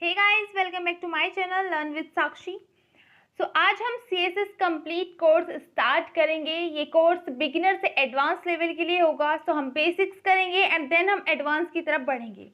Hey guys, welcome back to my channel learn with Sakshi. आज हम CSS complete course start करेंगे। ये course beginner से एडवांस लेवल के लिए होगा। हम बेसिक्स करेंगे एंड देन हम एडवांस की तरफ बढ़ेंगे।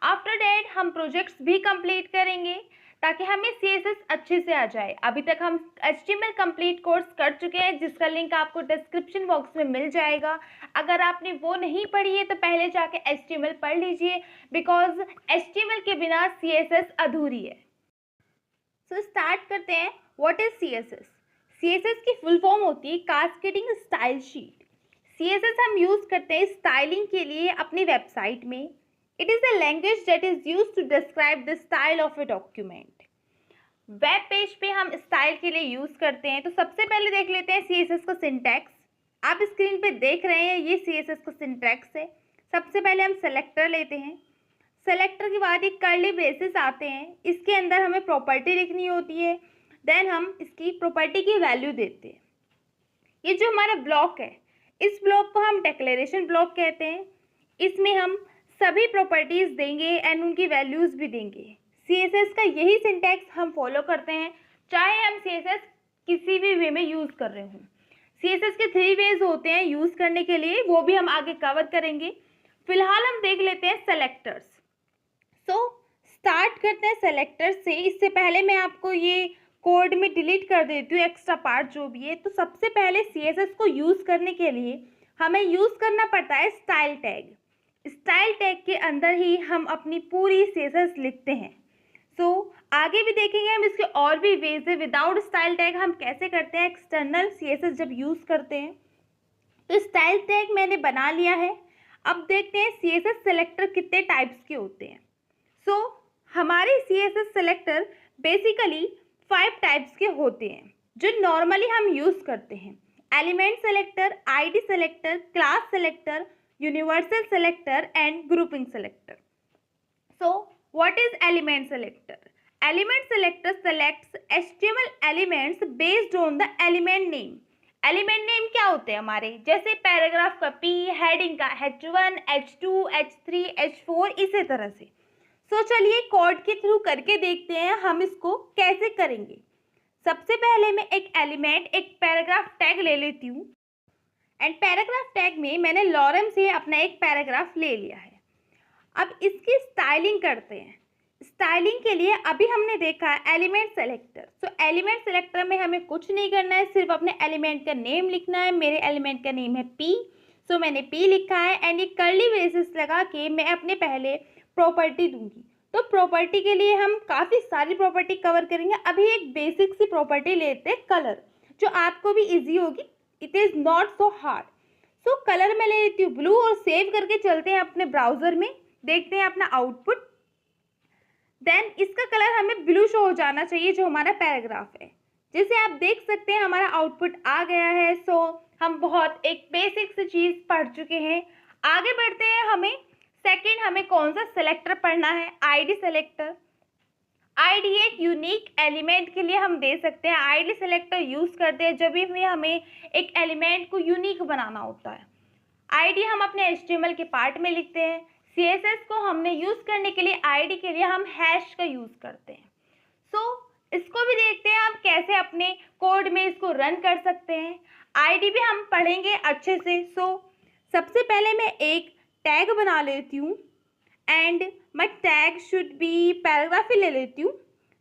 आफ्टर डैट हम प्रोजेक्ट्स भी कंप्लीट करेंगे ताकि हमें CSS अच्छे से आ जाए। अभी तक हम HTML कंप्लीट कोर्स कर चुके हैं जिसका लिंक आपको डिस्क्रिप्शन बॉक्स में मिल जाएगा। अगर आपने वो नहीं पढ़ी है तो पहले जाके HTML पढ़ लीजिए, बिकॉज HTML के बिना CSS अधूरी है। स्टार्ट करते हैं। What is CSS? CSS की फुल फॉर्म होती है कास्केडिंग स्टाइल शीट। CSS हम यूज करते हैं स्टाइलिंग के लिए अपनी वेबसाइट में। It is a language that is used to describe the style of a document. Web page पे हम स्टाइल के लिए यूज करते हैं। तो सबसे पहले देख लेते हैं CSS का सिंटैक्स। आप स्क्रीन पे देख रहे हैं, ये CSS का सिंटैक्स है। सबसे पहले हम सेलेक्टर लेते हैं। सेलेक्टर के बाद एक कर्ली ब्रेसेस आते हैं, इसके अंदर हमें प्रॉपर्टी लिखनी होती है। देन हम इसकी प्रॉपर्टी की वैल्यू देते हैं। ये जो हमारा ब्लॉक है, इस ब्लॉक को हम डिक्लेरेशन ब्लॉक कहते हैं। इसमें हम सभी प्रॉपर्टीज देंगे एंड उनकी वैल्यूज भी देंगे। CSS का यही सिंटैक्स हम फॉलो करते हैं, चाहे हम CSS किसी भी वे में यूज कर रहे हों। CSS के 3 वेज होते हैं यूज करने के लिए, वो भी हम आगे कवर करेंगे। फिलहाल हम देख लेते हैं सेलेक्टर्स। स्टार्ट करते हैं सेलेक्टर से। इससे पहले मैं आपको ये कोड में डिलीट कर देती हूँ एक्स्ट्रा पार्ट जो भी है। तो सबसे पहले CSS को यूज करने के लिए हमें यूज करना पड़ता है स्टाइल टैग। स्टाइल टैग के अंदर ही हम अपनी पूरी CSS लिखते हैं। आगे भी देखेंगे हम इसके और भी वेज है। विदाउट स्टाइल टैग हम कैसे करते हैं एक्सटर्नल CSS जब यूज करते हैं। तो स्टाइल टैग मैंने बना लिया है। अब देखते हैं CSS सेलेक्टर कितने टाइप्स के होते हैं। हमारे CSS सेलेक्टर बेसिकली 5 टाइप्स के होते हैं जो नॉर्मली हम यूज करते हैं। Element selector, ID selector, class selector, universal selector and grouping selector. What is element selector? Element selector selects HTML elements based on the element name. Element name क्या होते हैं हमारे, जैसे पैराग्राफ का P, हेडिंग का H1, H2, H3, H4, इसी तरह से। चलिए कोड के थ्रू करके देखते हैं हम इसको कैसे करेंगे। सबसे पहले मैं एक एलिमेंट, एक पैराग्राफ टैग ले लेती हूँ एंड पैराग्राफ टैग में मैंने लॉरेम से अपना एक पैराग्राफ ले लिया है। अब इसकी स्टाइलिंग करते हैं। स्टाइलिंग के लिए अभी हमने देखा एलिमेंट सेलेक्टर। एलिमेंट सेलेक्टर में हमें कुछ नहीं करना है, सिर्फ अपने एलिमेंट का नेम लिखना है। मेरे एलिमेंट का नेम है P, मैंने P लिखा है एंड एक कर्ली ब्रेसेस लगा के मैं अपने पहले प्रॉपर्टी दूंगी। तो प्रॉपर्टी के लिए हम काफ़ी सारी प्रॉपर्टी कवर करेंगे। अभी एक बेसिक सी प्रॉपर्टी लेते हैं, कलर, जो आपको भी ईजी होगी। It is not so hard. Colour में ले लेती हूँ ब्लू और सेव करके चलते हैं अपने ब्राउजर में, देखते हैं अपना आउटपुट। देन इसका कलर हमें ब्लू शो हो जाना चाहिए जो हमारा पैराग्राफ है। जैसे आप देख सकते हैं हमारा आउटपुट आ गया है। हम बहुत एक बेसिक सी चीज़ पढ़ चुके हैं। आगे बढ़ते हैं। हमें कौन सा सेलेक्टर पढ़ना है, ID सेलेक्टर। ID एक यूनिक एलिमेंट के लिए हम दे सकते हैं। ID सेलेक्टर यूज करते हैं जब भी हमें एक एलिमेंट को यूनिक बनाना होता है। ID हम अपने HTML के पार्ट में लिखते हैं। CSS को हमने यूज करने के लिए ID के लिए हम हैश का यूज करते हैं। इसको भी देखते हैं हम कैसे अपने कोड में इसको रन कर सकते हैं। ID भी हम पढ़ेंगे अच्छे से। सबसे पहले मैं एक टैग बना लेती हूँ and my tag should be paragraph ही ले लेती हूँ।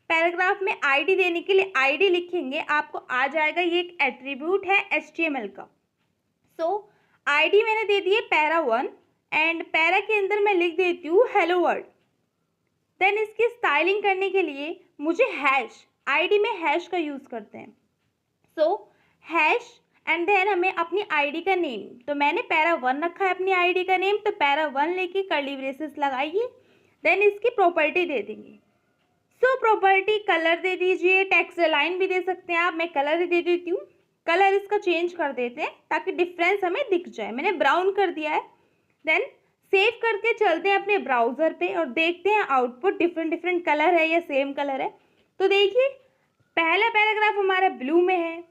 पैराग्राफ में ID देने के लिए ID लिखेंगे, आपको आ जाएगा। ये एक एट्रीब्यूट है HTML का। ID मैंने दे दिए पैरा1 एंड पैरा के अंदर मैं लिख देती हूँ हेलो वर्ल्ड। देन इसकी स्टाइलिंग करने के लिए मुझे हैश, ID में हैश का यूज़ करते हैं। हैश एंड देन हमें अपनी ID का नेम, तो मैंने पैरा1 रखा है अपनी ID का नेम, तो पैरा1 लेके कर्ली ब्रेसेस लगाइए। देन इसकी प्रॉपर्टी दे देंगे। प्रॉपर्टी कलर दे दीजिए, टेक्स्ट अलाइन भी दे सकते हैं आप। मैं कलर दे देती हूँ। कलर इसका चेंज कर देते हैं ताकि डिफरेंस हमें दिख जाए। मैंने ब्राउन कर दिया है। देन सेव करके चलते हैं अपने ब्राउज़र पे और देखते हैं आउटपुट डिफरेंट कलर है या सेम कलर है। तो देखिए पहला पैराग्राफ हमारा ब्लू में है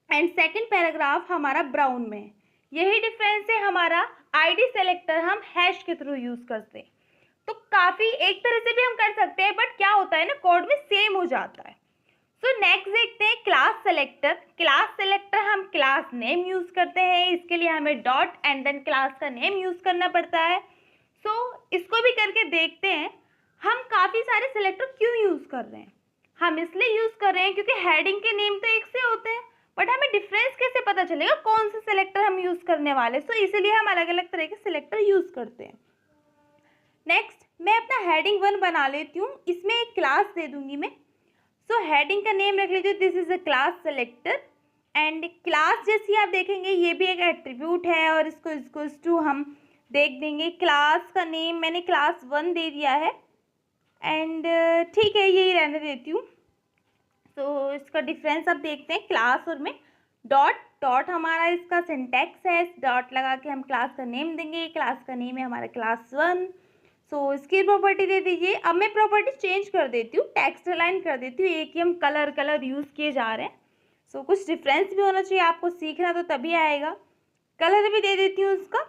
एंड सेकंड पैराग्राफ हमारा ब्राउन में है। यही डिफरेंस है हमारा। ID सेलेक्टर हम हैश के थ्रू यूज़ करते हैं। तो काफ़ी एक तरह से भी हम कर सकते हैं, बट जाता है। सो नेक्स्ट देखते हैं क्लास सेलेक्टर। क्लास सेलेक्टर हम क्लास नेम यूज करते हैं, इसके लिए हमें डॉट एंड देन क्लास का नेम यूज करना पड़ता है। सो इसको भी करके देखते हैं हम काफ़ी सारे सेलेक्टर क्यों यूज़ कर रहे हैं। हम इसलिए यूज़ कर रहे हैं क्योंकि हेडिंग के नेम तो एक से होते हैं, बट हमें डिफरेंस कैसे पता चलेगा कौन से सेलेक्टर हम यूज़ करने वाले। सो इसीलिए हम अलग अलग तरह के सेलेक्टर यूज़ करते हैं। नेक्स्ट मैं अपना हेडिंग 1 बना लेती हूँ, इसमें एक क्लास दे दूंगी मैं। सो हेडिंग का नेम रख लीजिए, this is a class selector. And class जैसी आप देखेंगे ये भी एक एट्रीब्यूट है और इसको इक्वल्स टू हम देख देंगे। क्लास का नेम मैंने क्लास 1 दे दिया है एंड ठीक है यही रहने देती हूँ। तो इसका डिफरेंस अब देखते हैं क्लास और में। डॉट डॉट हमारा इसका सिंटैक्स है, डॉट लगा के हम क्लास का नेम देंगे। क्लास का नेम है हमारा क्लास 1। सो इसकी प्रॉपर्टी दे दीजिए। अब मैं प्रॉपर्टी चेंज कर देती हूँ, टेक्स्ट अलाइन कर देती हूँ। एक ही हम कलर यूज़ किए जा रहे हैं। सो कुछ डिफरेंस भी होना चाहिए, आपको सीखना तो तभी आएगा। कलर भी दे देती हूँ उसका।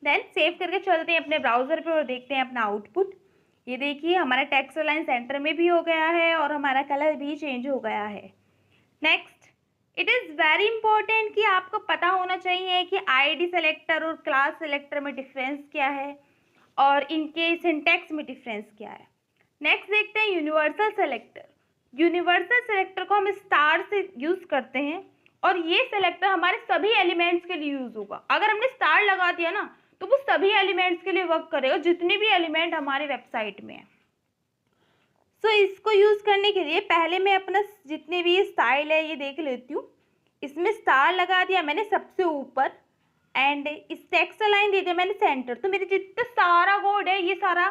देन सेव करके चलते हैं अपने ब्राउज़र पे और देखते हैं अपना आउटपुट। ये देखिए हमारा टेक्स्ट अलाइन सेंटर में भी हो गया है और हमारा कलर भी चेंज हो गया है। Next, it is very important कि आपको पता होना चाहिए कि आईडी सेलेक्टर और क्लास सेलेक्टर में डिफरेंस क्या है और इनके सिंटैक्स में डिफरेंस क्या है। नेक्स्ट देखते हैं यूनिवर्सल सेलेक्टर। यूनिवर्सल सेलेक्टर को हम स्टार से यूज़ करते हैं और ये सेलेक्टर हमारे सभी एलिमेंट्स के लिए यूज़ होगा। अगर हमने स्टार लगा दिया ना तो वो सभी एलिमेंट्स के लिए वर्क करेगा, जितने भी एलिमेंट हमारे वेबसाइट में है। सो इसको यूज़ करने के लिए पहले मैं अपना जितने भी स्टाइल है ये देख लेती हूँ। इसमें स्टार लगा दिया मैंने सबसे ऊपर एंड इस टेक्स्ट लाइन दे दिया मैंने सेंटर। तो मेरे जितना सारा कोड है ये सारा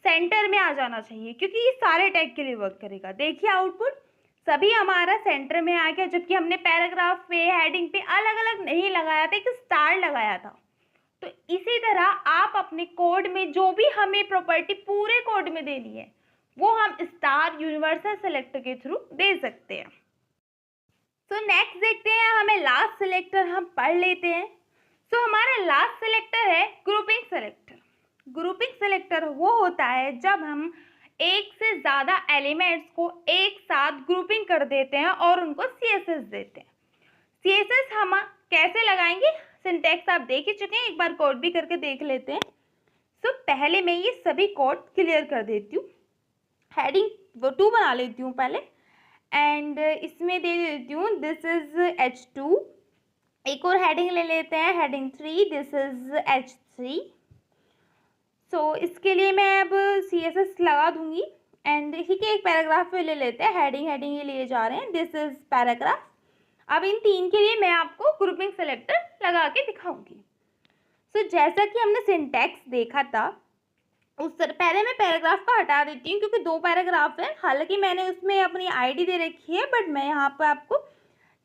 सेंटर में आ जाना चाहिए क्योंकि ये सारे टैग के लिए वर्क करेगा। देखिए आउटपुट सभी हमारा सेंटर में आ गया, जबकि हमने पैराग्राफ पे हेडिंग पे अलग अलग नहीं लगाया था, एक स्टार लगाया था। तो इसी तरह आप अपने कोड में जो भी हमें प्रॉपर्टी पूरे कोड में देनी है वो हम स्टार यूनिवर्सल सेलेक्टर के थ्रू दे सकते हैं। सो नेक्स्ट देखते हैं हमें लास्ट सेलेक्टर हम पढ़ लेते हैं। सो हमारा लास्ट सेलेक्टर है ग्रुपिंग सेलेक्टर। ग्रुपिंग सेलेक्टर वो होता है जब हम एक से ज़्यादा एलिमेंट्स को एक साथ ग्रुपिंग कर देते हैं और उनको सीएसएस देते हैं। सीएसएस हम कैसे लगाएंगे, सिंटैक्स आप देख ही चुके हैं, एक बार कोड भी करके देख लेते हैं। सो पहले मैं ये सभी कोड क्लियर कर देती हूँ। हेडिंग 2 बना लेती हूँ पहले एंड इसमें दे देती हूँ दिस इज H2। एक और हेडिंग ले लेते हैं, हेडिंग 3, दिस इज H3। सो इसके लिए मैं अब CSS लगा दूंगी एंड इसी के एक पैराग्राफ पे ले लेते हैं। हेडिंग ये लिए जा रहे हैं, दिस इज पैराग्राफ। अब इन 3 के लिए मैं आपको ग्रुपिंग सेलेक्टर लगा के दिखाऊंगी। सो जैसा कि हमने सिंटैक्स देखा था उस पहले मैं पैराग्राफ का हटा देती हूँ क्योंकि 2 पैराग्राफ है। हालांकि मैंने उसमें अपनी आईडी दे रखी है बट मैं यहाँ पर आपको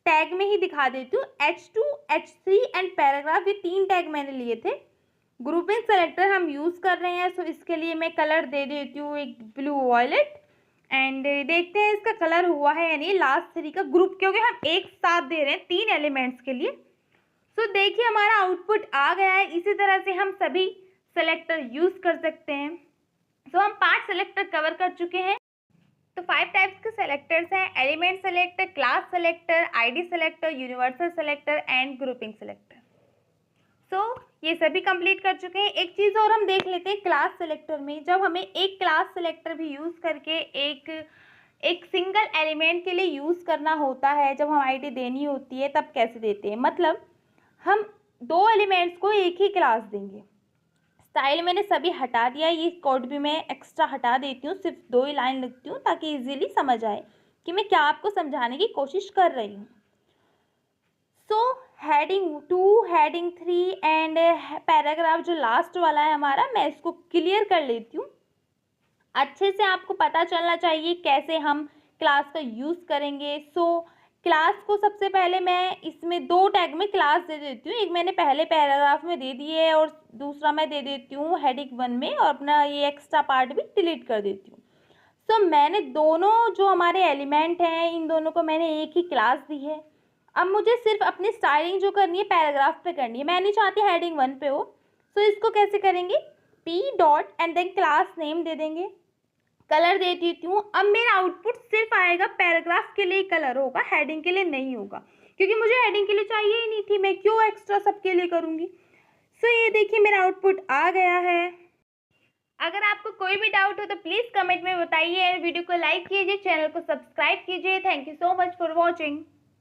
टैग में ही दिखा देती हूँ। H2, H3 एंड पैराग्राफ ये 3 टैग मैंने लिए थे। ग्रुपिंग सेलेक्टर हम यूज़ कर रहे हैं, सो इसके लिए मैं कलर दे देती हूँ एक ब्लू वॉयलेट एंड देखते हैं इसका कलर हुआ है यानी लास्ट 3 का ग्रुप, क्योंकि हम एक साथ दे रहे हैं 3 एलिमेंट्स के लिए। सो देखिए हमारा आउटपुट आ गया है। इसी तरह से हम सभी सेलेक्टर यूज़ कर सकते हैं। सो हम 5 सेलेक्टर कवर कर चुके हैं। तो 5 टाइप्स के सेलेक्टर्स हैं, element selector, class selector, ID selector, universal selector and grouping selector. So ये सभी कंप्लीट कर चुके हैं। एक चीज़ और हम देख लेते हैं क्लास सेलेक्टर में, जब हमें एक क्लास सेलेक्टर भी यूज़ करके एक सिंगल एलिमेंट के लिए यूज़ करना होता है, जब हम आईडी देनी होती है तब कैसे देते हैं। मतलब हम 2 एलिमेंट्स को एक ही क्लास देंगे। स्टाइल मैंने सभी हटा दिया, ये कोड भी मैं एक्स्ट्रा हटा देती हूँ, सिर्फ 2 ही लाइन लिखती हूँ ताकि इजीली समझ आए कि मैं क्या आपको समझाने की कोशिश कर रही हूँ। So heading 2, heading 3 and paragraph जो लास्ट वाला है हमारा, मैं इसको क्लियर कर लेती हूँ। अच्छे से आपको पता चलना चाहिए कैसे हम क्लास का यूज़ करेंगे। सो क्लास को सबसे पहले मैं इसमें 2 टैग में क्लास दे देती हूँ। एक मैंने पहले पैराग्राफ में दे दी है और दूसरा मैं दे देती हूँ हेडिंग 1 में, और अपना ये एक्स्ट्रा पार्ट भी डिलीट कर देती हूँ। सो मैंने दोनों जो हमारे एलिमेंट हैं इन दोनों को मैंने एक ही क्लास दी है। अब मुझे सिर्फ अपनी स्टाइलिंग जो करनी है पैराग्राफ पे करनी है, मैं नहीं चाहती हेडिंग 1 पे हो। सो इसको कैसे करेंगे, P dot and then class name दे देंगे। कलर दे देती हूँ। अब मेरा आउटपुट सिर्फ आएगा पैराग्राफ के लिए कलर होगा, हेडिंग के लिए नहीं होगा, क्योंकि मुझे हेडिंग के लिए चाहिए ही नहीं थी, मैं क्यों एक्स्ट्रा सबके लिए करूँगी। सो ये देखिए मेरा आउटपुट आ गया है। अगर आपको कोई भी डाउट हो तो प्लीज़ कमेंट में बताइए, वीडियो को लाइक कीजिए, चैनल को सब्सक्राइब कीजिए। Thank you so much for watching.